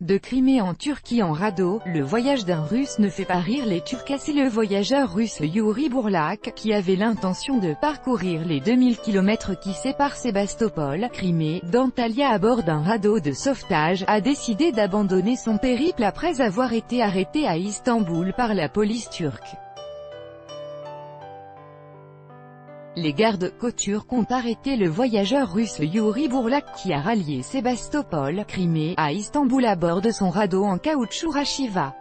De Crimée en Turquie en radeau, le voyage d'un Russe ne fait pas rire les Turcs. C'est le voyageur russe Yuri Bourlak, qui avait l'intention de parcourir les 2000 km qui séparent Sébastopol, Crimée, d'Antalya à bord d'un radeau de sauvetage, a décidé d'abandonner son périple après avoir été arrêté à Istanbul par la police turque. Les gardes-côtes turcs ont arrêté le voyageur russe Yuri Bourlak qui a rallié Sébastopol, Crimée, à Istanbul à bord de son radeau en caoutchouc Rashiva.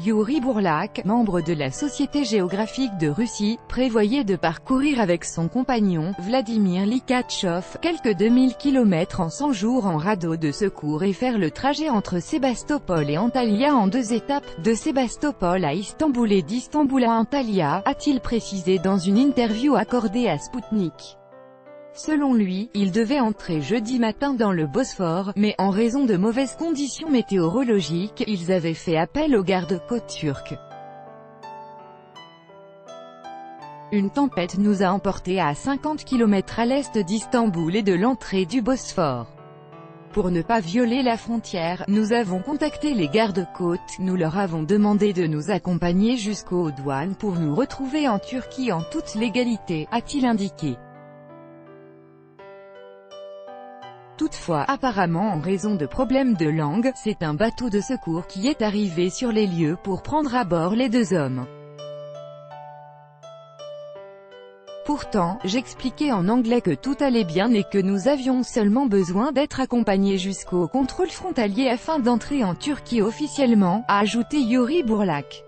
Yuri Bourlak, membre de la Société géographique de Russie, prévoyait de parcourir avec son compagnon, Vladimir Likhatchov, quelques 2000 km en 100 jours en radeau de secours et faire le trajet entre Sébastopol et Antalya en 2 étapes, de Sébastopol à Istanbul et d'Istanbul à Antalya, a-t-il précisé dans une interview accordée à Sputnik. Selon lui, il devait entrer jeudi matin dans le Bosphore, mais en raison de mauvaises conditions météorologiques, ils avaient fait appel aux gardes-côtes turcs. Une tempête nous a emportés à 50 km à l'est d'Istanbul et de l'entrée du Bosphore. Pour ne pas violer la frontière, nous avons contacté les gardes-côtes, nous leur avons demandé de nous accompagner jusqu'aux douanes pour nous retrouver en Turquie en toute légalité, a-t-il indiqué. Toutefois, apparemment en raison de problèmes de langue, c'est un bateau de secours qui est arrivé sur les lieux pour prendre à bord les 2 hommes. Pourtant, j'expliquais en anglais que tout allait bien et que nous avions seulement besoin d'être accompagnés jusqu'au contrôle frontalier afin d'entrer en Turquie officiellement, a ajouté Yuri Bourlak.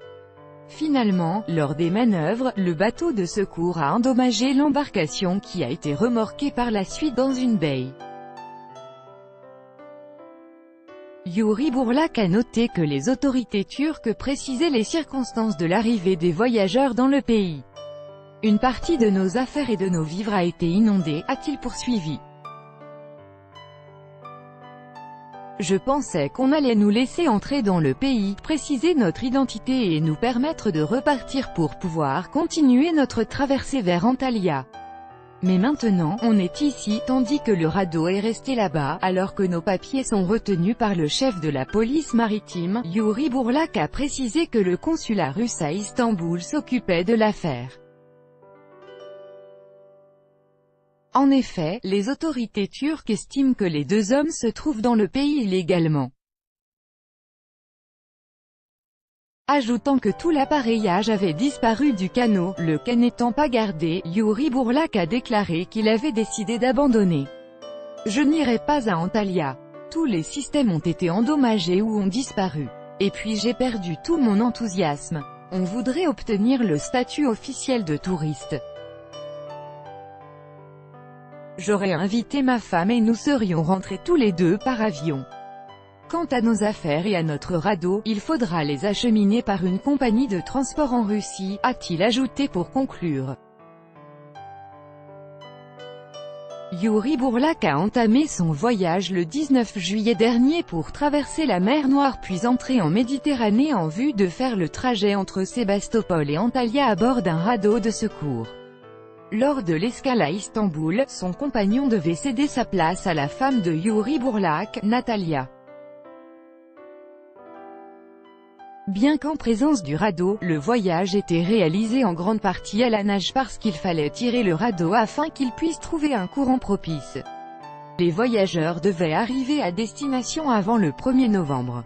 Finalement, lors des manœuvres, le bateau de secours a endommagé l'embarcation qui a été remorquée par la suite dans une baie. Yuri Bourlak a noté que les autorités turques précisaient les circonstances de l'arrivée des voyageurs dans le pays. Une partie de nos affaires et de nos vivres a été inondée, a-t-il poursuivi. Je pensais qu'on allait nous laisser entrer dans le pays, préciser notre identité et nous permettre de repartir pour pouvoir continuer notre traversée vers Antalya. Mais maintenant, on est ici, tandis que le radeau est resté là-bas, alors que nos papiers sont retenus par le chef de la police maritime. Yuri Bourlak a précisé que le consulat russe à Istanbul s'occupait de l'affaire. En effet, les autorités turques estiment que les 2 hommes se trouvent dans le pays illégalement. Ajoutant que tout l'appareillage avait disparu du canot, le cas n'étant pas gardé, Yuri Bourlak a déclaré qu'il avait décidé d'abandonner. Je n'irai pas à Antalya. Tous les systèmes ont été endommagés ou ont disparu. Et puis j'ai perdu tout mon enthousiasme. On voudrait obtenir le statut officiel de touriste. J'aurais invité ma femme et nous serions rentrés tous les 2 par avion. Quant à nos affaires et à notre radeau, il faudra les acheminer par une compagnie de transport en Russie, a-t-il ajouté pour conclure. Yuri Bourlak a entamé son voyage le 19 juillet dernier pour traverser la mer Noire puis entrer en Méditerranée en vue de faire le trajet entre Sébastopol et Antalya à bord d'un radeau de secours. Lors de l'escale à Istanbul, son compagnon devait céder sa place à la femme de Yuri Bourlak, Natalia. Bien qu'en présence du radeau, le voyage était réalisé en grande partie à la nage parce qu'il fallait tirer le radeau afin qu'il puisse trouver un courant propice. Les voyageurs devaient arriver à destination avant le 1er novembre.